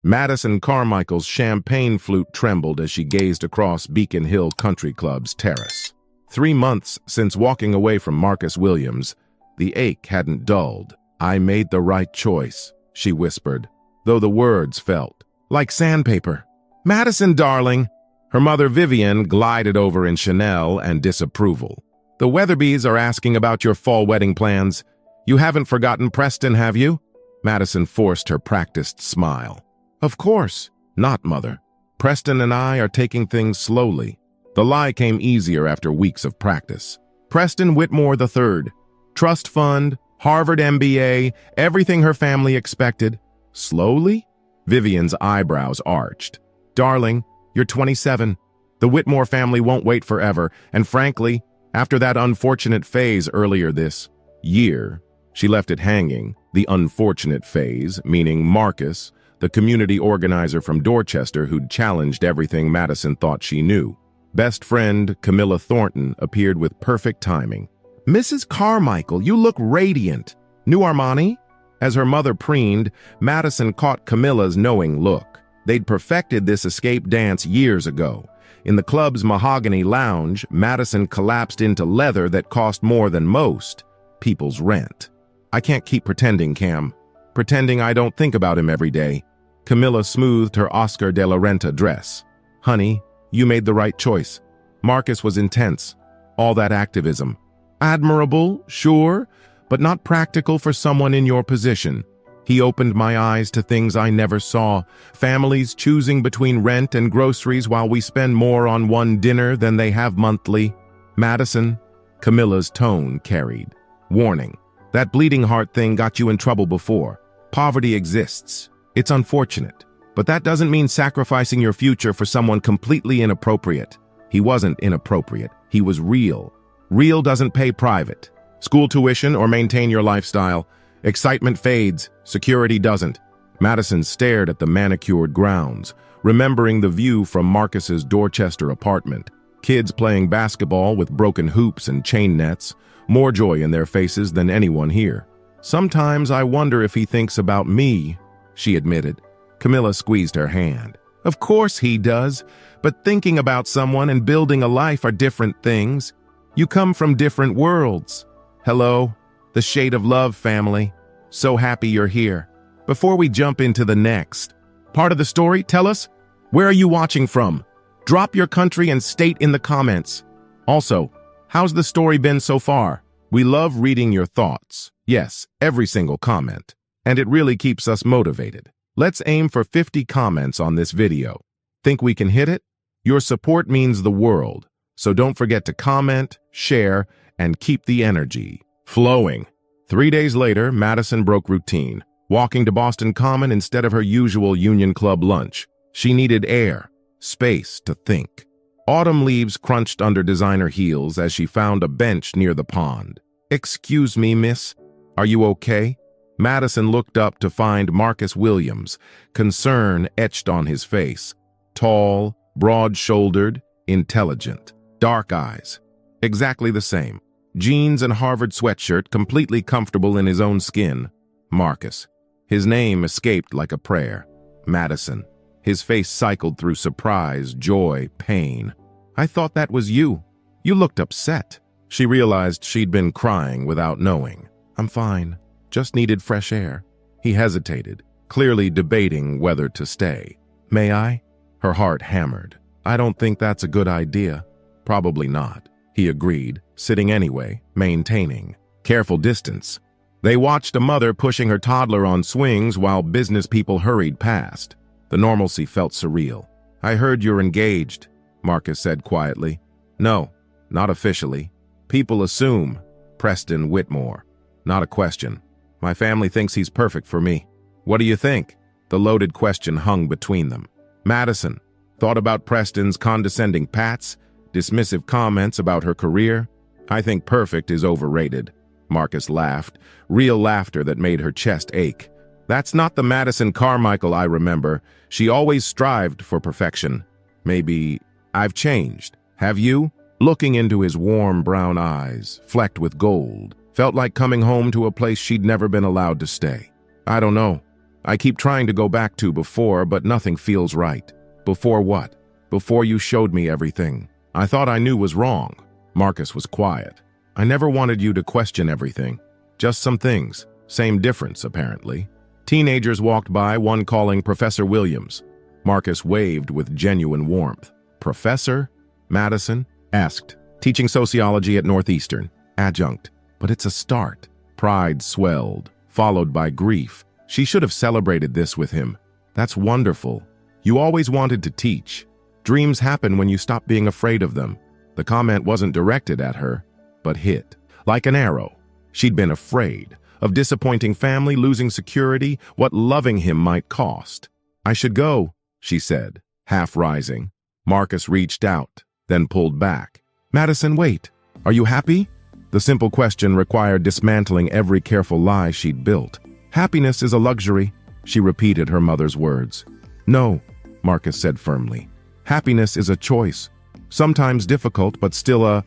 Madison Carmichael's champagne flute trembled as she gazed across Beacon Hill Country Club's terrace. 3 months since walking away from Marcus Williams, the ache hadn't dulled. "I made the right choice," she whispered, though the words felt like sandpaper. "Madison, darling." Her mother Vivian glided over in Chanel and disapproval. "The Weatherbys are asking about your fall wedding plans. You haven't forgotten Preston, have you?" Madison forced her practiced smile. "Of course not, Mother. Preston and I are taking things slowly." The lie came easier after weeks of practice. Preston Whitmore III. Trust fund, Harvard MBA, everything her family expected. Slowly? Vivian's eyebrows arched. "Darling, you're 27. The Whitmore family won't wait forever, and frankly, after that unfortunate phase earlier this year," she left it hanging, the unfortunate phase, meaning Marcus, the community organizer from Dorchester who'd challenged everything Madison thought she knew. Best friend Camilla Thornton appeared with perfect timing. "Mrs. Carmichael, you look radiant. New Armani?" As her mother preened, Madison caught Camilla's knowing look. They'd perfected this escape dance years ago. In the club's mahogany lounge, Madison collapsed into leather that cost more than most people's rent. "I can't keep pretending, Cam. Pretending I don't think about him every day." Camilla smoothed her Oscar de la Renta dress. "Honey, you made the right choice. Marcus was intense. All that activism. Admirable, sure, but not practical for someone in your position. He opened my eyes to things I never saw. Families choosing between rent and groceries while we spend more on one dinner than they have monthly." "Madison," Camilla's tone carried. "Warning. That bleeding heart thing got you in trouble before. Poverty exists. It's unfortunate. But that doesn't mean sacrificing your future for someone completely inappropriate." He wasn't inappropriate. He was real. Real doesn't pay private. School tuition or maintain your lifestyle. Excitement fades. Security doesn't. Madison stared at the manicured grounds, remembering the view from Marcus's Dorchester apartment. Kids playing basketball with broken hoops and chain nets. More joy in their faces than anyone here. "Sometimes I wonder if he thinks about me," she admitted. Camilla squeezed her hand. "Of course he does, but thinking about someone and building a life are different things. You come from different worlds." "Hello, the Shade of Love family. So happy you're here." Before we jump into the next part of the story, tell us, where are you watching from? Drop your country and state in the comments. Also, how's the story been so far? We love reading your thoughts. Yes, every single comment. And it really keeps us motivated. Let's aim for 50 comments on this video. Think we can hit it? Your support means the world, so don't forget to comment, share, and keep the energy flowing. 3 days later, Madison broke routine, walking to Boston Common instead of her usual Union Club lunch. She needed air, space to think. Autumn leaves crunched under designer heels as she found a bench near the pond. "Excuse me, miss. Are you okay?" Madison looked up to find Marcus Williams, concern etched on his face. Tall, broad-shouldered, intelligent. Dark eyes. Exactly the same. Jeans and Harvard sweatshirt, completely comfortable in his own skin. Marcus. His name escaped like a prayer. Madison. His face cycled through surprise, joy, pain. "I thought that was you. You looked upset." She realized she'd been crying without knowing. "I'm fine. Just needed fresh air." He hesitated, clearly debating whether to stay. "May I?" Her heart hammered. "I don't think that's a good idea." "Probably not," he agreed, sitting anyway, maintaining careful distance. They watched a mother pushing her toddler on swings while business people hurried past. The normalcy felt surreal. "I heard you're engaged," Marcus said quietly. "No, not officially. People assume Preston Whitmore. Not a question. My family thinks he's perfect for me." "What do you think?" The loaded question hung between them. Madison thought about Preston's condescending pats, dismissive comments about her career. "I think perfect is overrated." Marcus laughed, real laughter that made her chest ache. "That's not the Madison Carmichael I remember. She always strived for perfection." "Maybe I've changed. Have you?" Looking into his warm brown eyes, flecked with gold, felt like coming home to a place she'd never been allowed to stay. "I don't know. I keep trying to go back to before, but nothing feels right. Before what? Before you showed me everything I thought I knew was wrong. Marcus was quiet. I never wanted you to question everything. Just some things. Same difference, apparently. Teenagers walked by, one calling Professor Williams. Marcus waved with genuine warmth. Professor? Madison asked. Teaching sociology at Northeastern. Adjunct. But it's a start. Pride swelled, followed by grief. She should have celebrated this with him. That's wonderful. You always wanted to teach. Dreams happen when you stop being afraid of them. The comment wasn't directed at her, but hit. Like an arrow. She'd been afraid of disappointing family, losing security, what loving him might cost. I should go, she said, half rising. Marcus reached out, then pulled back. Madison, wait. Are you happy? The simple question required dismantling every careful lie she'd built. Happiness is a luxury, she repeated her mother's words. No, Marcus said firmly. Happiness is a choice. Sometimes difficult, but still a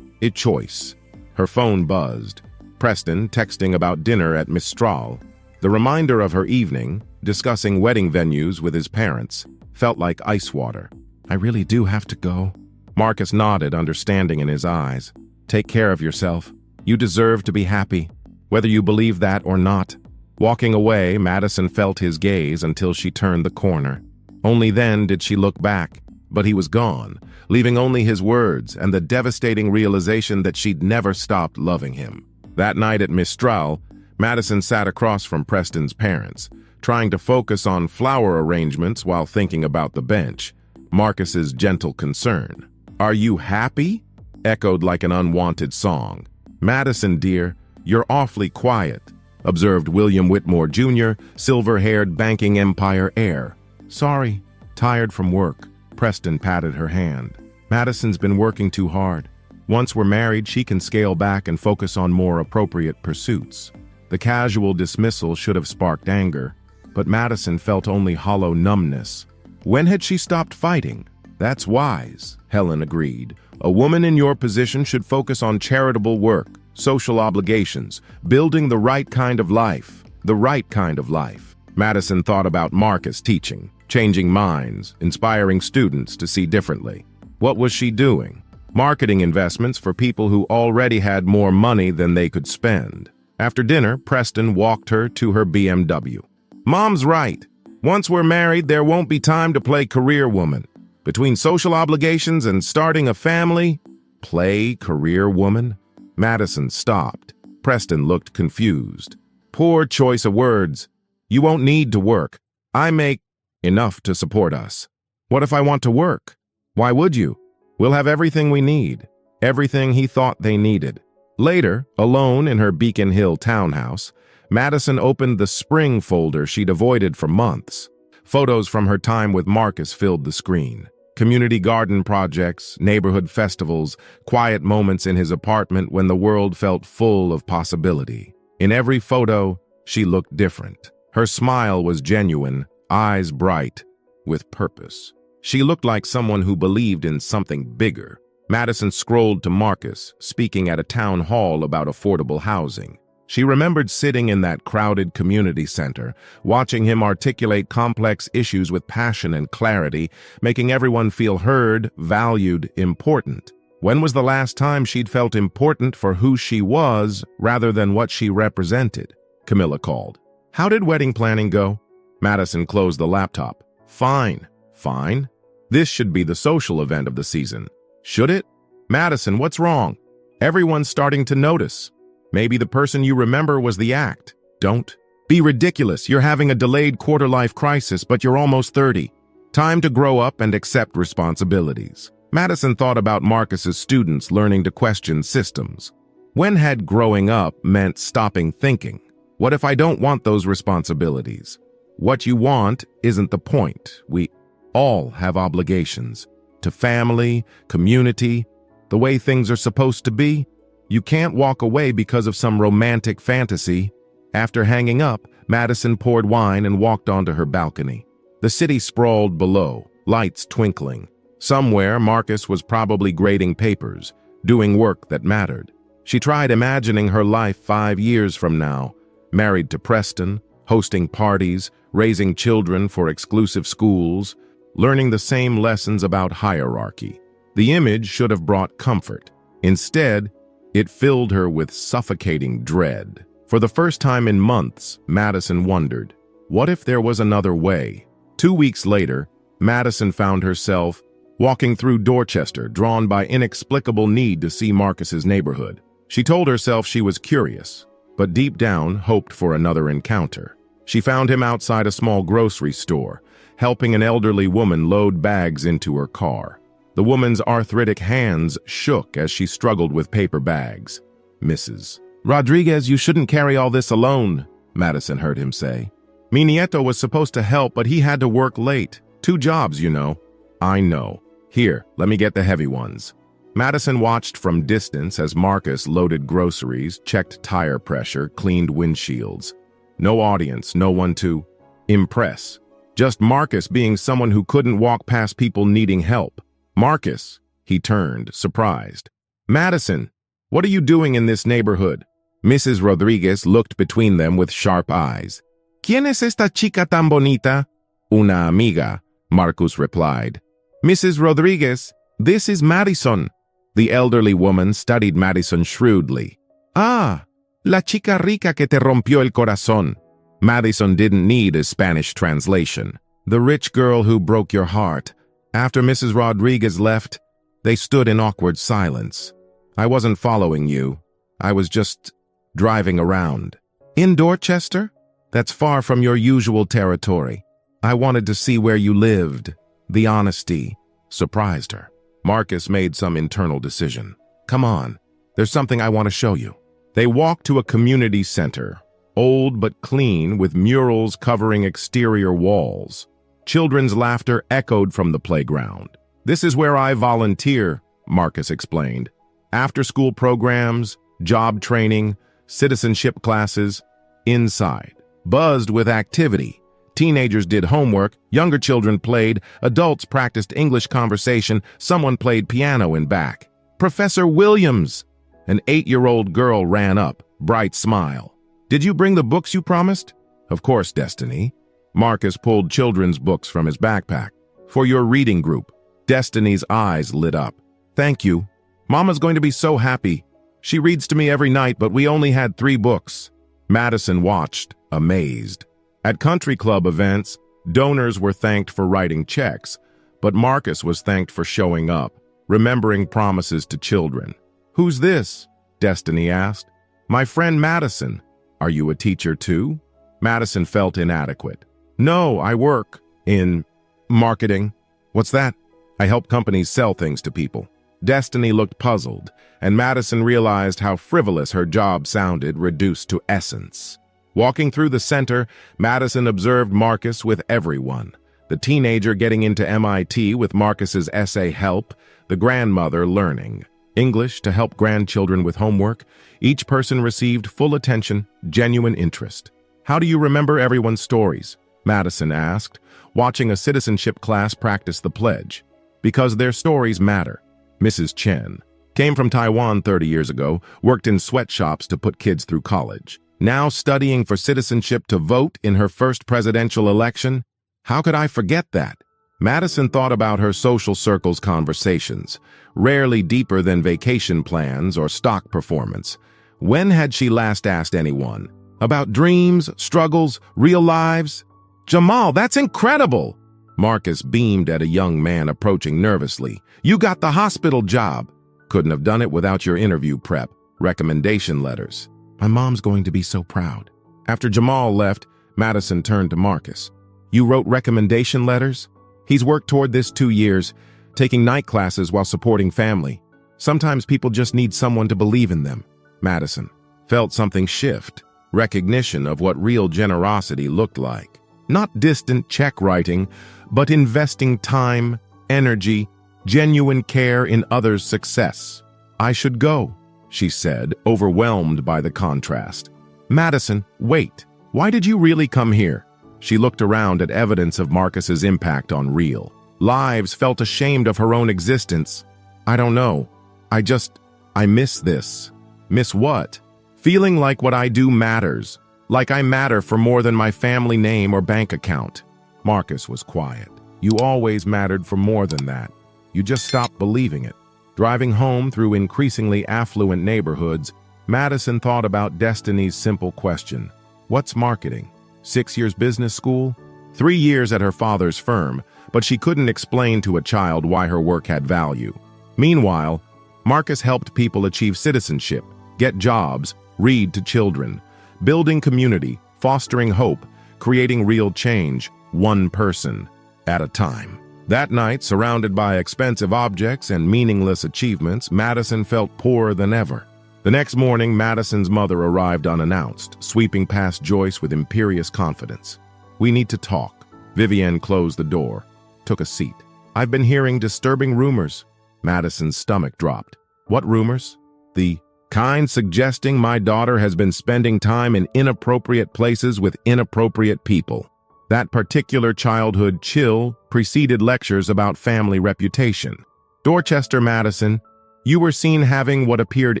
choice. Her phone buzzed. Preston texting about dinner at Mistral. The reminder of her evening, discussing wedding venues with his parents, felt like ice water. I really do have to go. Marcus nodded, understanding in his eyes. Take care of yourself. You deserve to be happy, whether you believe that or not. Walking away, Madison felt his gaze until she turned the corner. Only then did she look back, but he was gone, leaving only his words and the devastating realization that she'd never stopped loving him. That night at Mistral, Madison sat across from Preston's parents, trying to focus on flower arrangements while thinking about the bench. Marcus's gentle concern. Are you happy? Echoed like an unwanted song. Madison, dear, you're awfully quiet, observed William Whitmore Jr., silver-haired banking empire heir. Sorry, tired from work. Preston patted her hand. Madison's been working too hard. Once we're married, she can scale back and focus on more appropriate pursuits. The casual dismissal should have sparked anger, but Madison felt only hollow numbness. When had she stopped fighting? That's wise, Helen agreed. A woman in your position should focus on charitable work, social obligations, building the right kind of life. The right kind of life. Madison thought about Marcus teaching, changing minds, inspiring students to see differently. What was she doing? Marketing investments for people who already had more money than they could spend. After dinner, Preston walked her to her BMW. Mom's right. Once we're married, there won't be time to play career woman. Between social obligations and starting a family, play career woman? Madison stopped. Preston looked confused. Poor choice of words. You won't need to work. I make enough to support us. What if I want to work? Why would you? We'll have everything we need. Everything he thought they needed. Later, alone in her Beacon Hill townhouse, Madison opened the spring folder she'd avoided for months. Photos from her time with Marcus filled the screen. Community garden projects, neighborhood festivals, quiet moments in his apartment when the world felt full of possibility. In every photo, she looked different. Her smile was genuine, eyes bright, with purpose. She looked like someone who believed in something bigger. Madison scrolled to Marcus, speaking at a town hall about affordable housing. She remembered sitting in that crowded community center, watching him articulate complex issues with passion and clarity, making everyone feel heard, valued, important. When was the last time she'd felt important for who she was rather than what she represented? Camilla called. How did wedding planning go? Madison closed the laptop. Fine. Fine? This should be the social event of the season. Should it? Madison, what's wrong? Everyone's starting to notice. Maybe the person you remember was the act. Don't be ridiculous. You're having a delayed quarter-life crisis, but you're almost 30. Time to grow up and accept responsibilities. Madison thought about Marcus's students learning to question systems. When had growing up meant stopping thinking? What if I don't want those responsibilities? What you want isn't the point. We all have obligations. To family, community, the way things are supposed to be. You can't walk away because of some romantic fantasy. After hanging up, Madison poured wine and walked onto her balcony. The city sprawled below, lights twinkling. Somewhere, Marcus was probably grading papers, doing work that mattered. She tried imagining her life 5 years from now, married to Preston, hosting parties, raising children for exclusive schools, learning the same lessons about hierarchy. The image should have brought comfort. Instead, it filled her with suffocating dread. For the first time in months, Madison wondered, what if there was another way? 2 weeks later, Madison found herself walking through Dorchester, drawn by inexplicable need to see Marcus's neighborhood. She told herself she was curious, but deep down hoped for another encounter. She found him outside a small grocery store, helping an elderly woman load bags into her car. The woman's arthritic hands shook as she struggled with paper bags. "Mrs. Rodriguez, you shouldn't carry all this alone," Madison heard him say. "Mi nieto was supposed to help, but he had to work late. 2 jobs, you know." "I know. Here, let me get the heavy ones." Madison watched from distance as Marcus loaded groceries, checked tire pressure, cleaned windshields. No audience, no one to impress. Just Marcus being someone who couldn't walk past people needing help. "Marcus," he turned, surprised. "Madison, what are you doing in this neighborhood?" Mrs. Rodriguez looked between them with sharp eyes. "¿Quién es esta chica tan bonita?" "Una amiga," Marcus replied. "Mrs. Rodriguez, this is Madison." The elderly woman studied Madison shrewdly. "Ah, la chica rica que te rompió el corazón." Madison didn't need a Spanish translation. "The rich girl who broke your heart." After Mrs. Rodriguez left, they stood in awkward silence. "I wasn't following you. I was just driving around." "In Dorchester? That's far from your usual territory. I wanted to see where you lived." The honesty surprised her. Marcus made some internal decision. "Come on, there's something I want to show you." They walked to a community center, old but clean, with murals covering exterior walls. Children's laughter echoed from the playground. "This is where I volunteer," Marcus explained. "After-school programs, job training, citizenship classes, inside. Buzzed with activity. Teenagers did homework, younger children played, adults practiced English conversation, someone played piano in back. Professor Williams!" An 8-year-old girl ran up, bright smile. "Did you bring the books you promised?" "Of course, Destiny." Marcus pulled children's books from his backpack. "For your reading group." Destiny's eyes lit up. "Thank you. Mama's going to be so happy. She reads to me every night, but we only had 3 books. Madison watched, amazed. At country club events, donors were thanked for writing checks, but Marcus was thanked for showing up, remembering promises to children. "Who's this?" Destiny asked. "My friend Madison." "Are you a teacher too?" Madison felt inadequate. "No, I work in marketing." "What's that?" "I help companies sell things to people." Destiny looked puzzled, and Madison realized how frivolous her job sounded reduced to essence. Walking through the center, Madison observed Marcus with everyone. The teenager getting into MIT with Marcus's essay help, the grandmother learning. English to help grandchildren with homework. Each person received full attention, genuine interest. "How do you remember everyone's stories?" Madison asked, watching a citizenship class practice the pledge. "Because their stories matter." Mrs. Chen came from Taiwan 30 years ago, worked in sweatshops to put kids through college. Now studying for citizenship to vote in her first presidential election? How could I forget that? Madison thought about her social circles conversations, rarely deeper than vacation plans or stock performance. When had she last asked anyone? About dreams, struggles, real lives? "Jamal, that's incredible!" Marcus beamed at a young man approaching nervously. "You got the hospital job." "Couldn't have done it without your interview prep, recommendation letters." "My mom's going to be so proud." After Jamal left, Madison turned to Marcus. "You wrote recommendation letters?" "He's worked toward this 2 years, taking night classes while supporting family. Sometimes people just need someone to believe in them." Madison felt something shift, recognition of what real generosity looked like. Not distant check writing, but investing time, energy, genuine care in others' success. "I should go," she said, overwhelmed by the contrast. "Madison, wait. Why did you really come here?" She looked around at evidence of Marcus's impact on real lives, felt ashamed of her own existence. "I don't know. I miss this." "Miss what?" "Feeling like what I do matters." Like I matter for more than my family name or bank account. Marcus was quiet. You always mattered for more than that. You just stopped believing it. Driving home through increasingly affluent neighborhoods, Madison thought about Destiny's simple question. What's marketing? 6 years business school? 3 years at her father's firm, but she couldn't explain to a child why her work had value. Meanwhile, Marcus helped people achieve citizenship, get jobs, read to children, building community, fostering hope, creating real change, one person at a time. That night, surrounded by expensive objects and meaningless achievements, Madison felt poorer than ever. The next morning, Madison's mother arrived unannounced, sweeping past Joyce with imperious confidence. "We need to talk." Vivienne closed the door, took a seat. "I've been hearing disturbing rumors." Madison's stomach dropped. "What rumors?" "The kind suggesting my daughter has been spending time in inappropriate places with inappropriate people." That particular childhood chill preceded lectures about family reputation. "Dorchester, Madison, you were seen having what appeared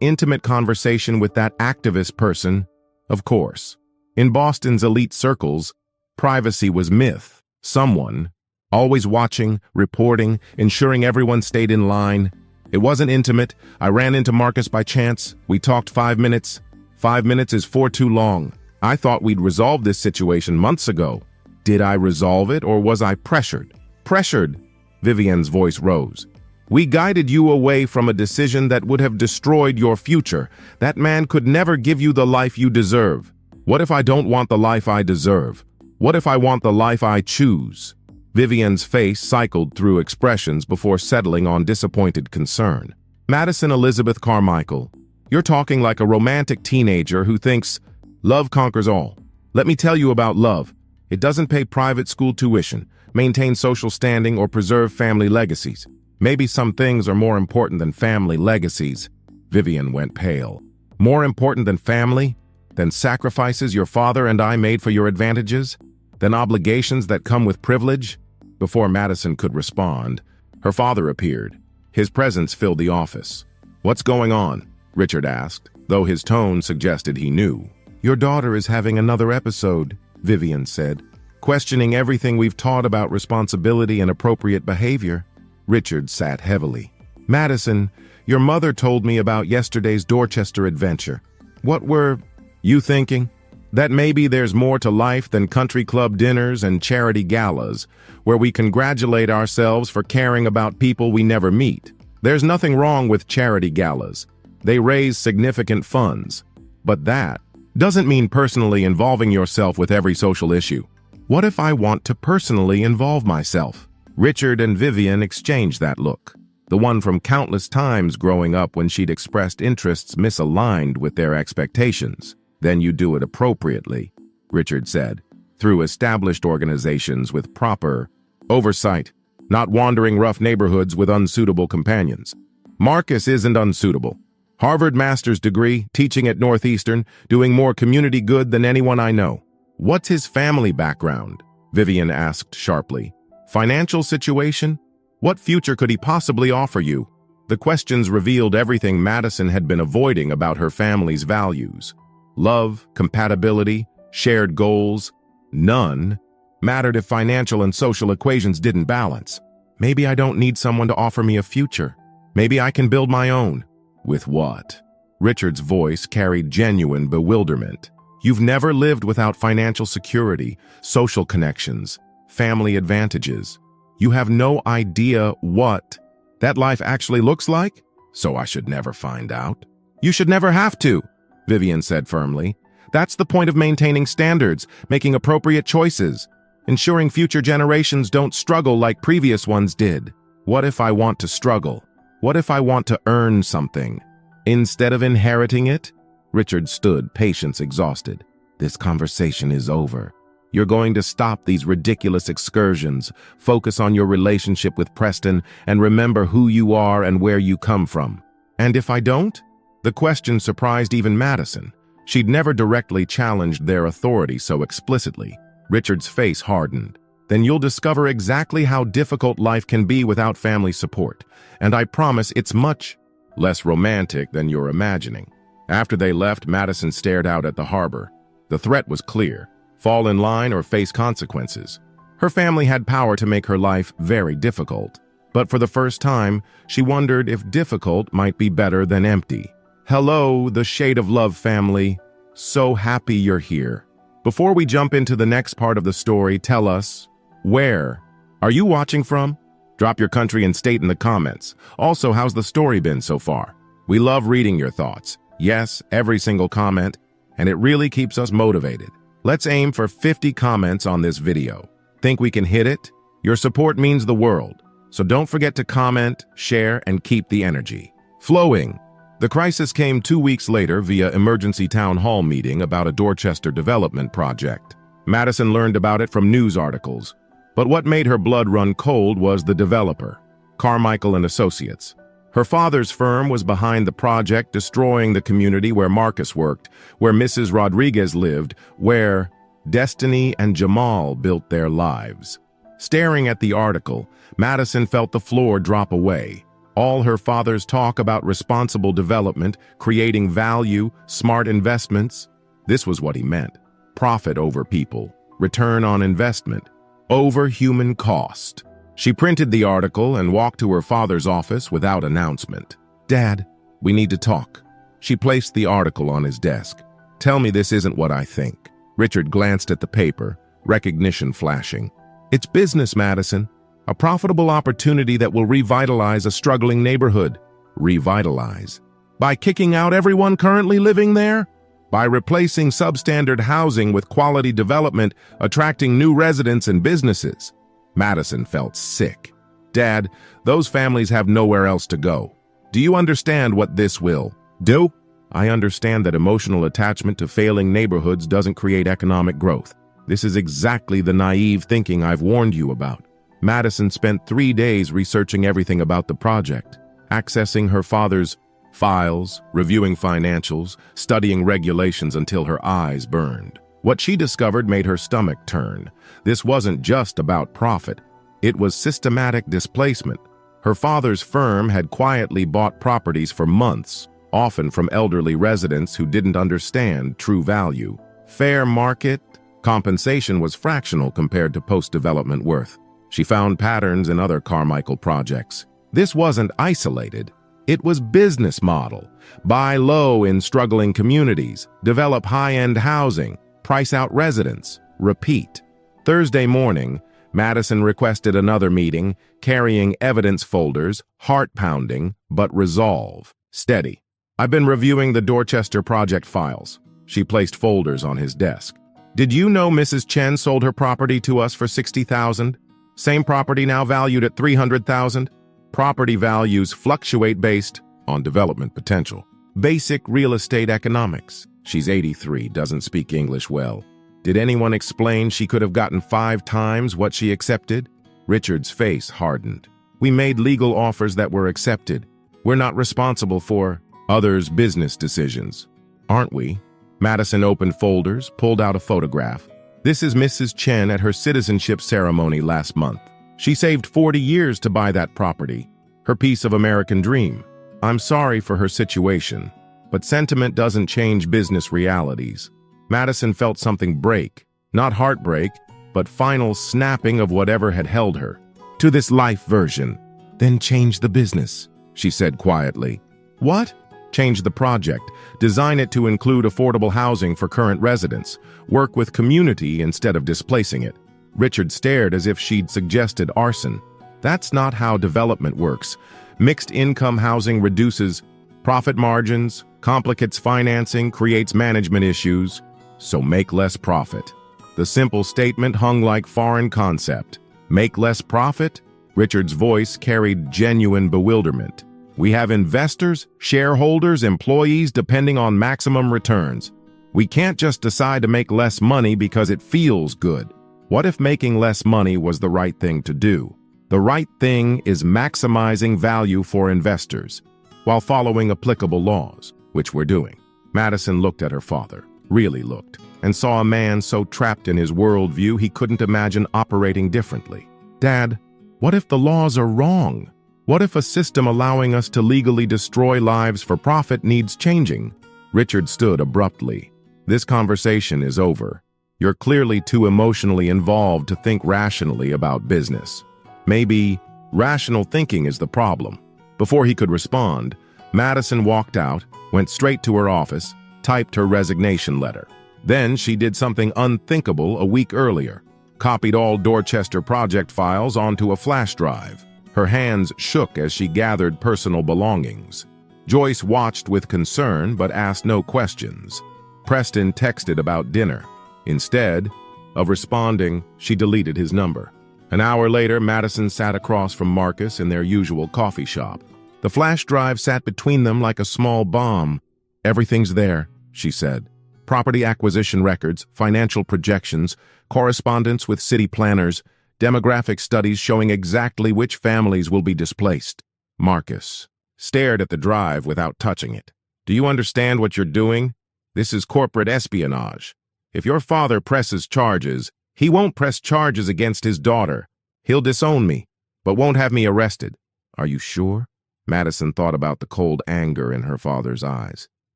intimate conversation with that activist person." Of course. In Boston's elite circles, privacy was myth. Someone, always watching, reporting, ensuring everyone stayed in line. "It wasn't intimate. I ran into Marcus by chance. We talked 5 minutes. 5 minutes is too long. I thought we'd resolved this situation months ago." "Did I resolve it, or was I pressured?" "Pressured." Vivienne's voice rose. "We guided you away from a decision that would have destroyed your future. That man could never give you the life you deserve." "What if I don't want the life I deserve? What if I want the life I choose?" Vivienne's face cycled through expressions before settling on disappointed concern. "Madison Elizabeth Carmichael, you're talking like a romantic teenager who thinks love conquers all. Let me tell you about love. It doesn't pay private school tuition, maintain social standing, or preserve family legacies. Maybe some things are more important than family legacies." Vivienne went pale. "More important than family? Than sacrifices your father and I made for your advantages? Than obligations that come with privilege?" Before Madison could respond, her father appeared. His presence filled the office. "What's going on?" Richard asked, though his tone suggested he knew. "Your daughter is having another episode," Vivienne said, "questioning everything we've taught about responsibility and appropriate behavior." Richard sat heavily. "Madison, your mother told me about yesterday's Dorchester adventure. What were you thinking? That maybe there's more to life than country club dinners and charity galas, where we congratulate ourselves for caring about people we never meet. There's nothing wrong with charity galas. They raise significant funds. But that doesn't mean personally involving yourself with every social issue. What if I want to personally involve myself?" Richard and Vivienne exchanged that look, the one from countless times growing up when she'd expressed interests misaligned with their expectations. "Then you do it appropriately," Richard said, "through established organizations with proper oversight, not wandering rough neighborhoods with unsuitable companions." "Marcus isn't unsuitable. Harvard master's degree, teaching at Northeastern, doing more community good than anyone I know." "What's his family background?" Vivienne asked sharply. "Financial situation? What future could he possibly offer you?" The questions revealed everything Madison had been avoiding about her family's values. Love, compatibility, shared goals. None mattered if financial and social equations didn't balance. "Maybe I don't need someone to offer me a future. Maybe I can build my own." "With what?" Richard's voice carried genuine bewilderment. "You've never lived without financial security, social connections, family advantages. You have no idea what that life actually looks like? So I should never find out." "You should never have to," Vivienne said firmly. "That's the point of maintaining standards, making appropriate choices, ensuring future generations don't struggle like previous ones did." "What if I want to struggle? What if I want to earn something instead of inheriting it?" Richard stood, patience exhausted. "This conversation is over. You're going to stop these ridiculous excursions, focus on your relationship with Preston, and remember who you are and where you come from." "And if I don't?" The question surprised even Madison. She'd never directly challenged their authority so explicitly. Richard's face hardened. "Then you'll discover exactly how difficult life can be without family support, and I promise it's much less romantic than you're imagining." After they left, Madison stared out at the harbor. The threat was clear: fall in line or face consequences. Her family had power to make her life very difficult. But for the first time, she wondered if difficult might be better than empty. Hello, the Shade of Love family. So happy you're here. Before we jump into the next part of the story, tell us, where are you watching from? Drop your country and state in the comments. Also, how's the story been so far? We love reading your thoughts. Yes, every single comment, and it really keeps us motivated. Let's aim for 50 comments on this video. Think we can hit it? Your support means the world. So don't forget to comment, share, and keep the energy flowing. The crisis came 2 weeks later via emergency town hall meeting about a Dorchester development project. Madison learned about it from news articles. But what made her blood run cold was the developer, Carmichael and Associates. Her father's firm was behind the project, destroying the community where Marcus worked, where Mrs. Rodriguez lived, where Destiny and Jamal built their lives. Staring at the article, Madison felt the floor drop away. All her father's talk about responsible development, creating value, smart investments. This was what he meant. Profit over people, return on investment, over human cost. She printed the article and walked to her father's office without announcement. Dad, we need to talk. She placed the article on his desk. Tell me this isn't what I think. Richard glanced at the paper, recognition flashing. It's business, Madison. A profitable opportunity that will revitalize a struggling neighborhood. Revitalize. By kicking out everyone currently living there? By replacing substandard housing with quality development, attracting new residents and businesses. Madison felt sick. Dad, those families have nowhere else to go. Do you understand what this will do? I understand that emotional attachment to failing neighborhoods doesn't create economic growth. This is exactly the naive thinking I've warned you about. Madison spent 3 days researching everything about the project, accessing her father's files, reviewing financials, studying regulations until her eyes burned. What she discovered made her stomach turn. This wasn't just about profit. It was systematic displacement. Her father's firm had quietly bought properties for months, often from elderly residents who didn't understand true value. Fair market compensation was fractional compared to post-development worth. She found patterns in other Carmichael projects. This wasn't isolated. It was business model. Buy low in struggling communities, develop high-end housing, price out residents, repeat. Thursday morning, Madison requested another meeting, carrying evidence folders, heart-pounding, but resolve. Steady. I've been reviewing the Dorchester project files. She placed folders on his desk. Did you know Mrs. Chen sold her property to us for $60,000? Same property now valued at $300,000? Property values fluctuate based on development potential. Basic real estate economics. She's 83, doesn't speak English well. Did anyone explain she could have gotten 5 times what she accepted? Richard's face hardened. We made legal offers that were accepted. We're not responsible for others' business decisions, aren't we? Madison opened folders, pulled out a photograph. This is Mrs. Chen at her citizenship ceremony last month. She saved 40 years to buy that property, her piece of American dream. I'm sorry for her situation, but sentiment doesn't change business realities. Madison felt something break, not heartbreak, but final snapping of whatever had held her. To this life version. Then change the business, she said quietly. What? Change the project. Design it to include affordable housing for current residents. Work with community instead of displacing it. Richard stared as if she'd suggested arson. That's not how development works. Mixed income housing reduces profit margins, complicates financing, creates management issues. So make less profit. The simple statement hung like foreign concept. Make less profit? Richard's voice carried genuine bewilderment. We have investors, shareholders, employees depending on maximum returns. We can't just decide to make less money because it feels good. What if making less money was the right thing to do? The right thing is maximizing value for investors while following applicable laws, which we're doing. Madison looked at her father, really looked, and saw a man so trapped in his worldview he couldn't imagine operating differently. Dad, what if the laws are wrong? What if a system allowing us to legally destroy lives for profit needs changing? Richard stood abruptly. This conversation is over. You're clearly too emotionally involved to think rationally about business. Maybe rational thinking is the problem. Before he could respond, Madison walked out, went straight to her office, typed her resignation letter. Then she did something unthinkable a week earlier. Copied all Dorchester project files onto a flash drive. Her hands shook as she gathered personal belongings. Joyce watched with concern but asked no questions. Preston texted about dinner. Instead of responding, she deleted his number. An hour later, Madison sat across from Marcus in their usual coffee shop. The flash drive sat between them like a small bomb. "Everything's there," she said. "Property acquisition records, financial projections, correspondence with city planners, demographic studies showing exactly which families will be displaced." Marcus stared at the drive without touching it. "Do you understand what you're doing? This is corporate espionage. If your father presses charges, he won't press charges against his daughter. He'll disown me, but won't have me arrested." "Are you sure?" Madison thought about the cold anger in her father's eyes.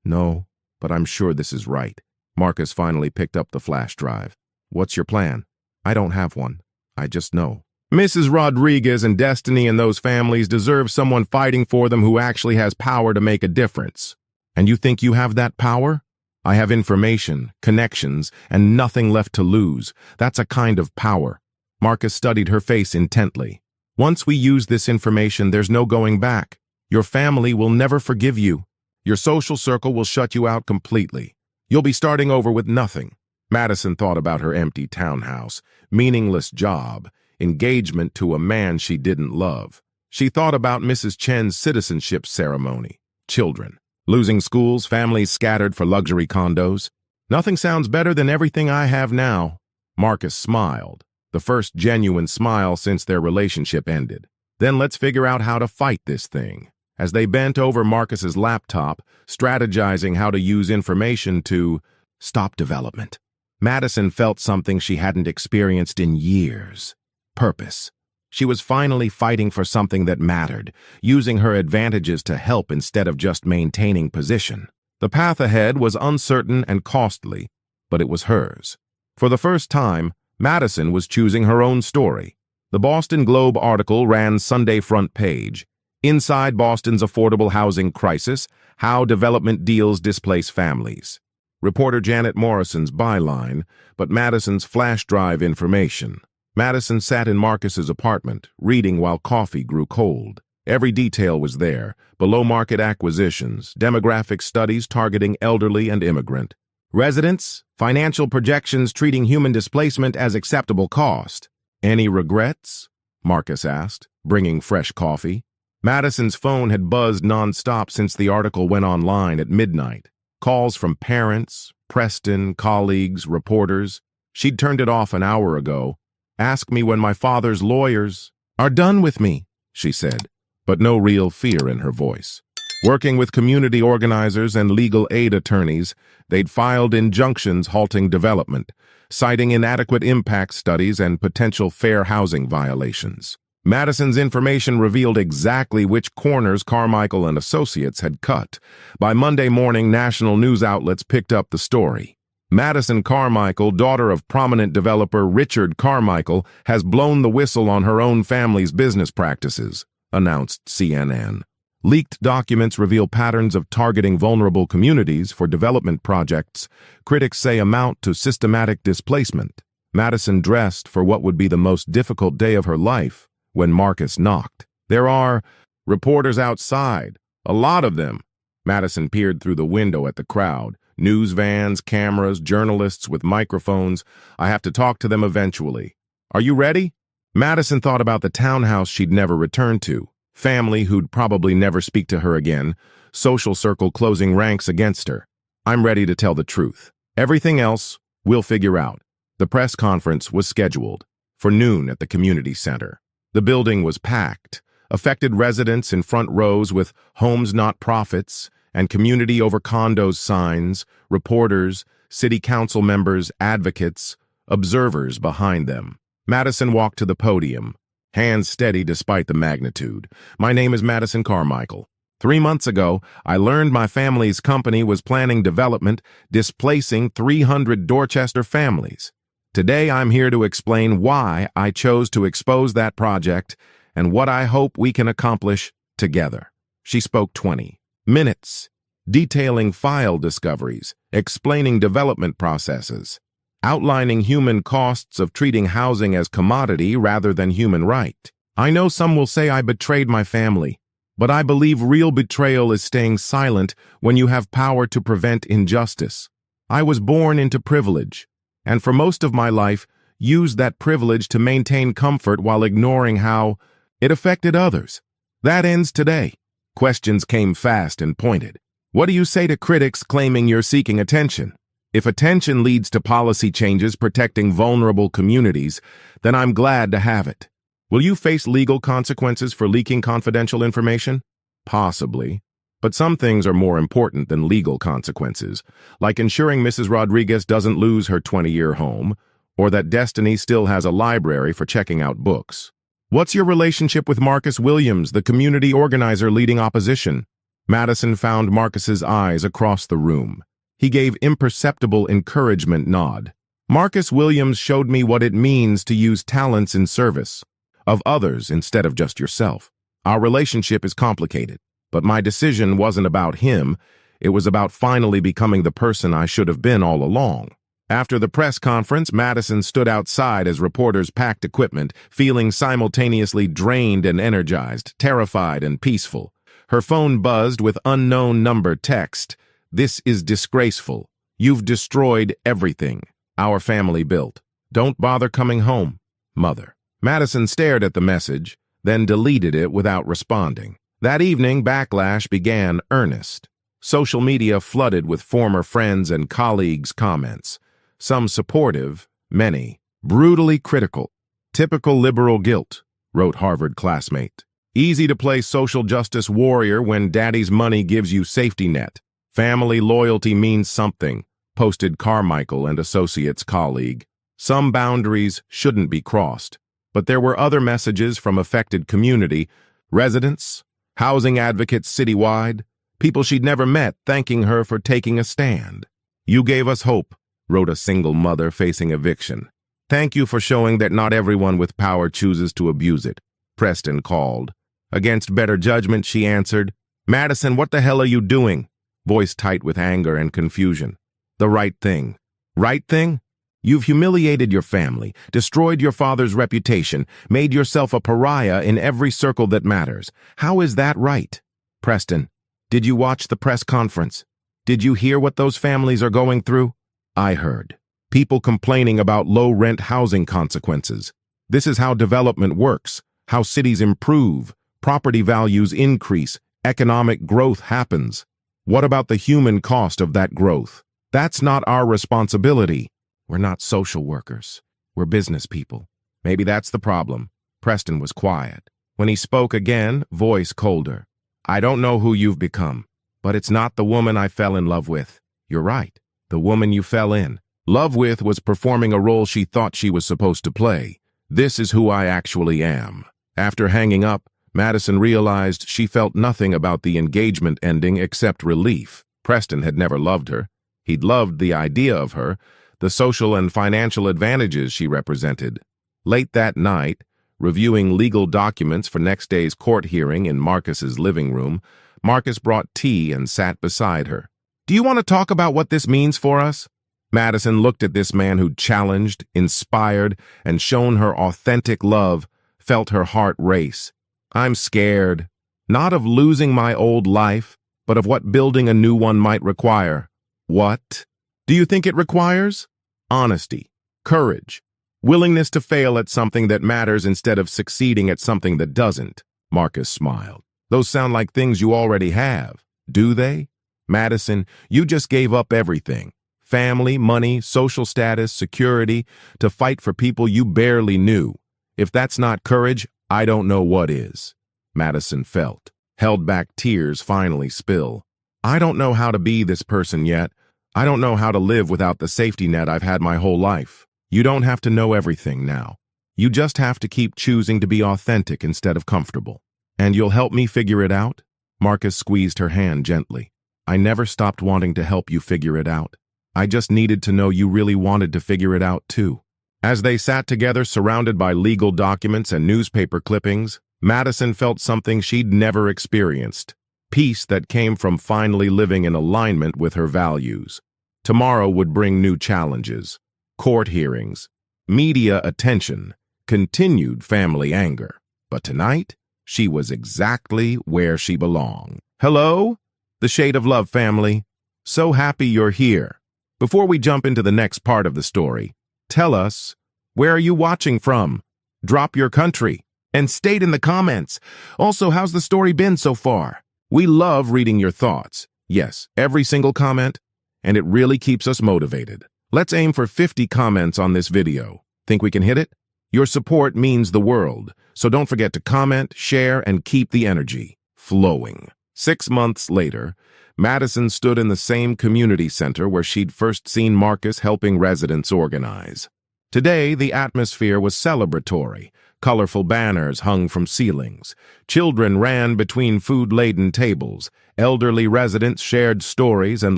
"No, but I'm sure this is right." Marcus finally picked up the flash drive. "What's your plan?" "I don't have one. I just know. Mrs. Rodriguez and Destiny and those families deserve someone fighting for them who actually has power to make a difference." "And you think you have that power?" "I have information, connections, and nothing left to lose. That's a kind of power." Marcus studied her face intently. "Once we use this information, there's no going back. Your family will never forgive you. Your social circle will shut you out completely. You'll be starting over with nothing." Madison thought about her empty townhouse, meaningless job, engagement to a man she didn't love. She thought about Mrs. Chen's citizenship ceremony, children, losing schools, families scattered for luxury condos. "Nothing sounds better than everything I have now." Marcus smiled, the first genuine smile since their relationship ended. "Then let's figure out how to fight this thing." As they bent over Marcus's laptop, strategizing how to use information to stop development, Madison felt something she hadn't experienced in years. Purpose. She was finally fighting for something that mattered, using her advantages to help instead of just maintaining position. The path ahead was uncertain and costly, but it was hers. For the first time, Madison was choosing her own story. The Boston Globe article ran Sunday front page. "Inside Boston's affordable housing crisis, how development deals displace families." Reporter Janet Morrison's byline, but Madison's flash drive information. Madison sat in Marcus's apartment, reading while coffee grew cold. Every detail was there: below-market acquisitions, demographic studies targeting elderly and immigrant residents, financial projections treating human displacement as acceptable cost. "Any regrets?" Marcus asked, bringing fresh coffee. Madison's phone had buzzed nonstop since the article went online at midnight. Calls from parents, Preston, colleagues, reporters. She'd turned it off an hour ago. "Ask me when my father's lawyers are done with me," she said, but no real fear in her voice. Working with community organizers and legal aid attorneys, they'd filed injunctions halting development, citing inadequate impact studies and potential fair housing violations. Madison's information revealed exactly which corners Carmichael and Associates had cut. By Monday morning, national news outlets picked up the story. "Madison Carmichael, daughter of prominent developer Richard Carmichael, has blown the whistle on her own family's business practices," announced CNN. Leaked documents reveal patterns of targeting vulnerable communities for development projects critics say amount to systematic displacement. Madison dressed for what would be the most difficult day of her life when Marcus knocked. "There are reporters outside, a lot of them." Madison peered through the window at the crowd. News vans, cameras, journalists with microphones. "I have to talk to them eventually. Are you ready?" Madison thought about the townhouse she'd never return to. Family who'd probably never speak to her again. Social circle closing ranks against her. "I'm ready to tell the truth. Everything else, we'll figure out." The press conference was scheduled for noon at the community center. The building was packed. Affected residents in front rows with "Homes Not Profits" and "Community Over Condos" signs, reporters, city council members, advocates, observers behind them. Madison walked to the podium, hands steady despite the magnitude. "My name is Madison Carmichael. 3 months ago, I learned my family's company was planning development, displacing 300 Dorchester families. Today, I'm here to explain why I chose to expose that project and what I hope we can accomplish together. She spoke 20 minutes, detailing file discoveries, explaining development processes, outlining human costs of treating housing as commodity rather than human right. I know some will say I betrayed my family, but I believe real betrayal is staying silent when you have power to prevent injustice. I was born into privilege, and for most of my life, used that privilege to maintain comfort while ignoring how it affected others. That ends today. Questions came fast and pointed. What do you say to critics claiming you're seeking attention? If attention leads to policy changes protecting vulnerable communities, then I'm glad to have it. Will you face legal consequences for leaking confidential information? Possibly. But some things are more important than legal consequences, like ensuring Mrs. Rodriguez doesn't lose her 20-year home, or that Destiny still has a library for checking out books. What's your relationship with Marcus Williams, the community organizer leading opposition? Madison found Marcus's eyes across the room. He gave imperceptible encouragement nod. Marcus Williams showed me what it means to use talents in service of others instead of just yourself. Our relationship is complicated, but my decision wasn't about him. It was about finally becoming the person I should have been all along. After the press conference, Madison stood outside as reporters packed equipment, feeling simultaneously drained and energized, terrified and peaceful. Her phone buzzed with unknown number text. This is disgraceful. You've destroyed everything our family built. Don't bother coming home, Mother. Madison stared at the message, then deleted it without responding. That evening, backlash began earnest. Social media flooded with former friends and colleagues' comments. Some supportive, many brutally critical. Typical liberal guilt, wrote Harvard classmate. Easy to play social justice warrior when daddy's money gives you safety net. Family loyalty means something, posted Carmichael and Associates colleague. Some boundaries shouldn't be crossed. But there were other messages from affected community, residents, housing advocates citywide, people she'd never met thanking her for taking a stand. You gave us hope, wrote a single mother facing eviction. Thank you for showing that not everyone with power chooses to abuse it, Preston called. Against better judgment, she answered, Madison, what the hell are you doing? Voice tight with anger and confusion. The right thing. Right thing? You've humiliated your family, destroyed your father's reputation, made yourself a pariah in every circle that matters. How is that right? Preston, did you watch the press conference? Did you hear what those families are going through? I heard. People complaining about low-rent housing consequences. This is how development works, how cities improve, property values increase, economic growth happens. What about the human cost of that growth? That's not our responsibility. We're not social workers. We're business people. Maybe that's the problem. Preston was quiet. When he spoke again, voice colder. I don't know who you've become, but it's not the woman I fell in love with. You're right. The woman you fell in love with was performing a role she thought she was supposed to play. This is who I actually am. After hanging up, Madison realized she felt nothing about the engagement ending except relief. Preston had never loved her. He'd loved the idea of her, the social and financial advantages she represented. Late that night, reviewing legal documents for next day's court hearing in Marcus's living room, Marcus brought tea and sat beside her. Do you want to talk about what this means for us? Madison looked at this man who'd challenged, inspired, and shown her authentic love, felt her heart race. I'm scared, not of losing my old life, but of what building a new one might require. What do you think it requires? Honesty, courage, willingness to fail at something that matters instead of succeeding at something that doesn't. Marcus smiled. Those sound like things you already have, do they? Madison, you just gave up everything. Family, money, social status, security, to fight for people you barely knew. If that's not courage, I don't know what is. Madison felt, held back tears finally spill. I don't know how to be this person yet. I don't know how to live without the safety net I've had my whole life. You don't have to know everything now. You just have to keep choosing to be authentic instead of comfortable. And you'll help me figure it out? Marcus squeezed her hand gently. I never stopped wanting to help you figure it out. I just needed to know you really wanted to figure it out too. As they sat together surrounded by legal documents and newspaper clippings, Madison felt something she'd never experienced. Peace that came from finally living in alignment with her values. Tomorrow would bring new challenges, court hearings, media attention, continued family anger. But tonight, she was exactly where she belonged. Hello, the Shade of Love family. So happy you're here. Before we jump into the next part of the story, tell us, where are you watching from? Drop your country and state in the comments. Also, how's the story been so far? We love reading your thoughts. Yes, every single comment, and it really keeps us motivated. Let's aim for 50 comments on this video. Think we can hit it? Your support means the world, so don't forget to comment, share, and keep the energy flowing. 6 months later, Madison stood in the same community center where she'd first seen Marcus helping residents organize. Today, the atmosphere was celebratory. Colorful banners hung from ceilings. Children ran between food-laden tables. Elderly residents shared stories and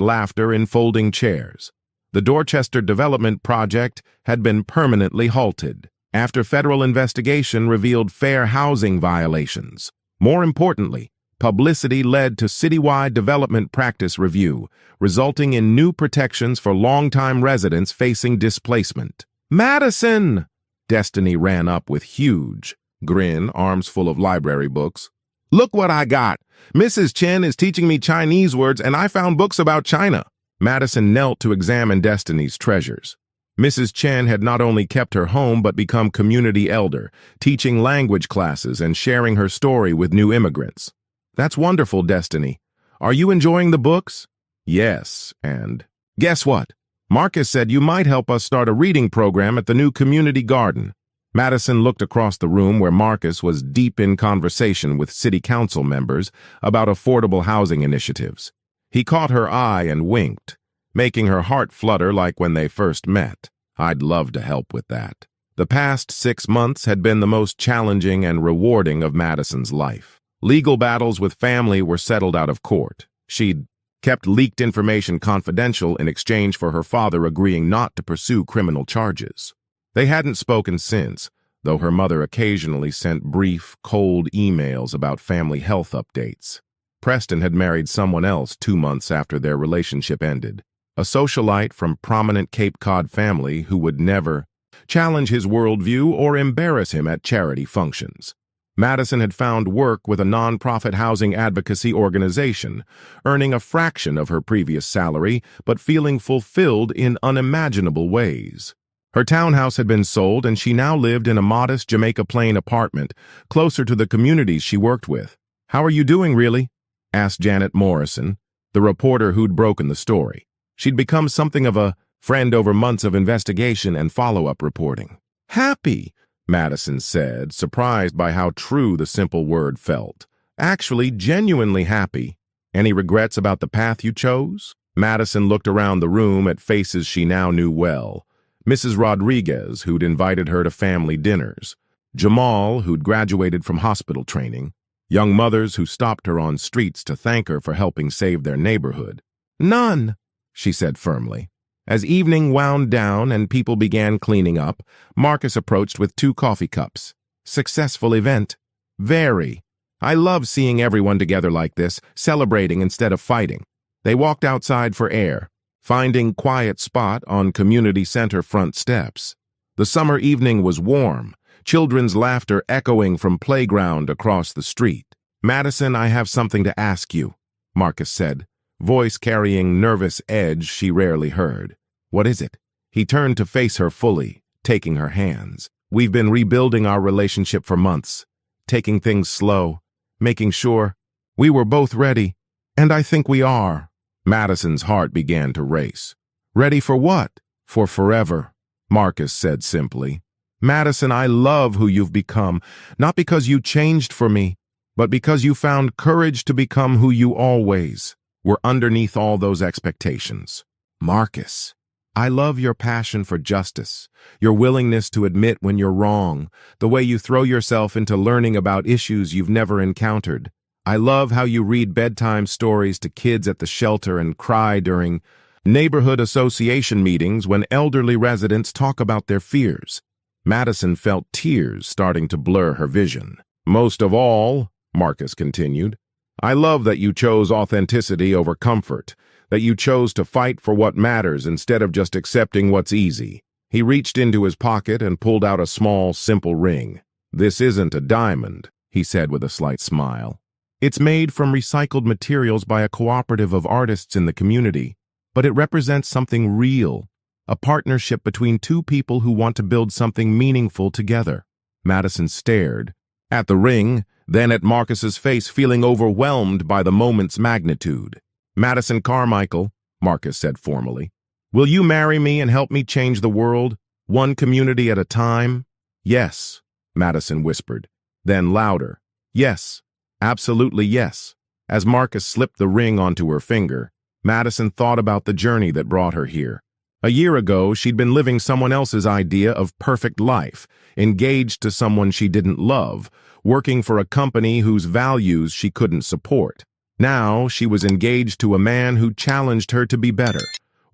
laughter in folding chairs. The Dorchester Development Project had been permanently halted after federal investigation revealed fair housing violations. More importantly, publicity led to citywide development practice review, resulting in new protections for longtime residents facing displacement. Madison! Destiny ran up with huge grin, arms full of library books. Look what I got! Mrs. Chen is teaching me Chinese words and I found books about China. Madison knelt to examine Destiny's treasures. Mrs. Chen had not only kept her home but become community elder, teaching language classes and sharing her story with new immigrants. That's wonderful, Destiny. Are you enjoying the books? Yes, and guess what? Marcus said you might help us start a reading program at the new community garden. Madison looked across the room where Marcus was deep in conversation with city council members about affordable housing initiatives. He caught her eye and winked, making her heart flutter like when they first met. I'd love to help with that. The past 6 months had been the most challenging and rewarding of Madison's life. Legal battles with family were settled out of court. She'd kept leaked information confidential in exchange for her father agreeing not to pursue criminal charges. They hadn't spoken since, though her mother occasionally sent brief, cold emails about family health updates. Preston had married someone else 2 months after their relationship ended, a socialite from prominent Cape Cod family who would never challenge his worldview or embarrass him at charity functions. Madison had found work with a nonprofit housing advocacy organization, earning a fraction of her previous salary, but feeling fulfilled in unimaginable ways. Her townhouse had been sold, and she now lived in a modest Jamaica Plain apartment, closer to the communities she worked with. "How are you doing, really?" asked Janet Morrison, the reporter who'd broken the story. She'd become something of a friend over months of investigation and follow-up reporting. "Happy," Madison said, surprised by how true the simple word felt. "Actually, genuinely happy. Any regrets about the path you chose?" Madison looked around the room at faces she now knew well. Mrs. Rodriguez, who'd invited her to family dinners. Jamal, who'd graduated from hospital training. Young mothers who stopped her on streets to thank her for helping save their neighborhood. "None," she said firmly. As evening wound down and people began cleaning up, Marcus approached with 2 coffee cups. "Successful event." "Very. I love seeing everyone together like this, celebrating instead of fighting." They walked outside for air, finding quiet spot on community center front steps. The summer evening was warm, children's laughter echoing from playground across the street. "Madison, I have something to ask you," Marcus said, voice carrying nervous edge she rarely heard. "What is it?" He turned to face her fully, taking her hands. "We've been rebuilding our relationship for months, taking things slow, making sure we were both ready, and I think we are." Madison's heart began to race. "Ready for what?" "For forever," Marcus said simply. "Madison, I love who you've become, not because you changed for me, but because you found courage to become who you always were underneath all those expectations." "Marcus, I love your passion for justice, your willingness to admit when you're wrong, the way you throw yourself into learning about issues you've never encountered. I love how you read bedtime stories to kids at the shelter and cry during neighborhood association meetings when elderly residents talk about their fears. Madison felt tears starting to blur her vision. Most of all, Marcus continued, I love that you chose authenticity over comfort, that you chose to fight for what matters instead of just accepting what's easy. He reached into his pocket and pulled out a small, simple ring. This isn't a diamond, he said with a slight smile. It's made from recycled materials by a cooperative of artists in the community, but it represents something real, a partnership between two people who want to build something meaningful together. Madison stared at the ring, then at Marcus's face, feeling overwhelmed by the moment's magnitude. Madison Carmichael, Marcus said formally, will you marry me and help me change the world, one community at a time? Yes, Madison whispered, then louder. Yes, absolutely yes. As Marcus slipped the ring onto her finger, Madison thought about the journey that brought her here. A year ago, she'd been living someone else's idea of perfect life, engaged to someone she didn't love, working for a company whose values she couldn't support. Now, she was engaged to a man who challenged her to be better,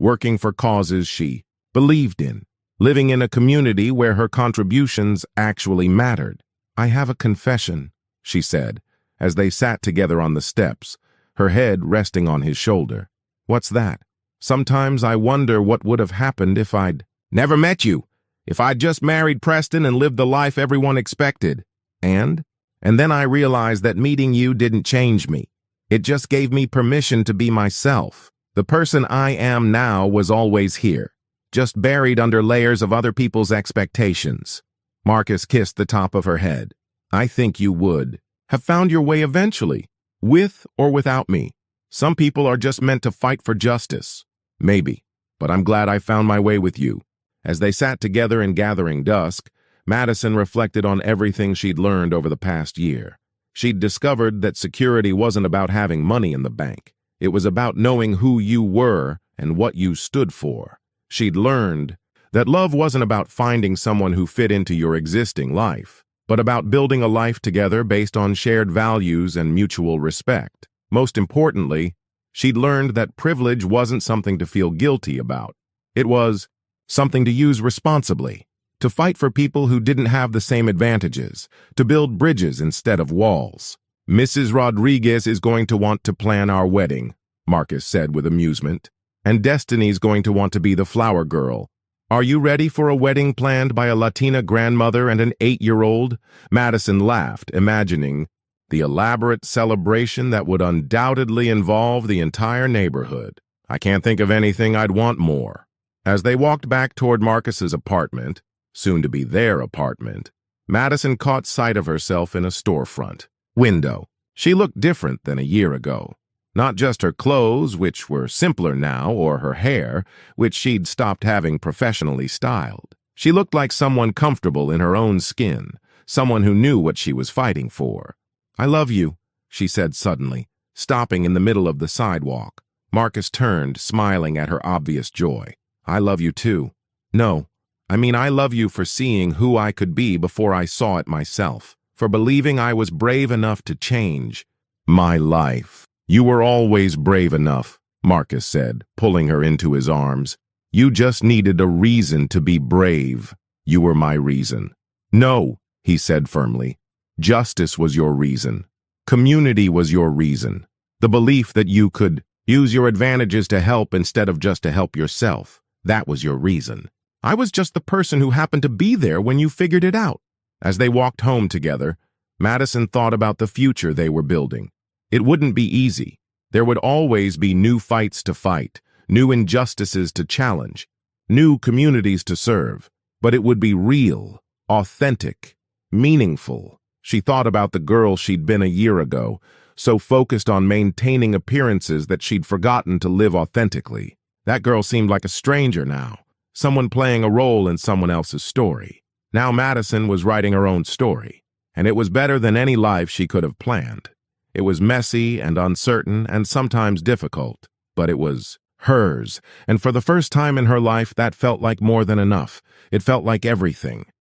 working for causes she believed in, living in a community where her contributions actually mattered. I have a confession, she said, as they sat together on the steps, her head resting on his shoulder. What's that? Sometimes I wonder what would have happened if I'd never met you, if I'd just married Preston and lived the life everyone expected. And then I realized that meeting you didn't change me. It just gave me permission to be myself. The person I am now was always here, just buried under layers of other people's expectations. Marcus kissed the top of her head. I think you would have found your way eventually, with or without me. Some people are just meant to fight for justice. Maybe, but I'm glad I found my way with you. As they sat together in gathering dusk, Madison reflected on everything she'd learned over the past year. She'd discovered that security wasn't about having money in the bank. It was about knowing who you were and what you stood for. She'd learned that love wasn't about finding someone who fit into your existing life, but about building a life together based on shared values and mutual respect. Most importantly, she'd learned that privilege wasn't something to feel guilty about. It was something to use responsibly, to fight for people who didn't have the same advantages, to build bridges instead of walls. Mrs. Rodriguez is going to want to plan our wedding, Marcus said with amusement, and Destiny's going to want to be the flower girl. Are you ready for a wedding planned by a Latina grandmother and an 8-year-old? Madison laughed, imagining the elaborate celebration that would undoubtedly involve the entire neighborhood. I can't think of anything I'd want more. As they walked back toward Marcus's apartment, soon to be their apartment, Madison caught sight of herself in a storefront window. She looked different than a year ago. Not just her clothes, which were simpler now, or her hair, which she'd stopped having professionally styled. She looked like someone comfortable in her own skin, someone who knew what she was fighting for. I love you, she said suddenly, stopping in the middle of the sidewalk. Marcus turned, smiling at her obvious joy. I love you too. No, I love you for seeing who I could be before I saw it myself, for believing I was brave enough to change my life. You were always brave enough, Marcus said, pulling her into his arms. You just needed a reason to be brave. You were my reason. No, he said firmly. Justice was your reason. Community was your reason. The belief that you could use your advantages to help instead of just to help yourself. That was your reason. I was just the person who happened to be there when you figured it out. As they walked home together, Madison thought about the future they were building. It wouldn't be easy. There would always be new fights to fight, new injustices to challenge, new communities to serve. But it would be real, authentic, meaningful. She thought about the girl she'd been a year ago, so focused on maintaining appearances that she'd forgotten to live authentically. That girl seemed like a stranger now, someone playing a role in someone else's story. Now Madison was writing her own story, and it was better than any life she could have planned. It was messy and uncertain and sometimes difficult, but it was hers, and for the first time in her life that felt like more than enough. It felt like everything.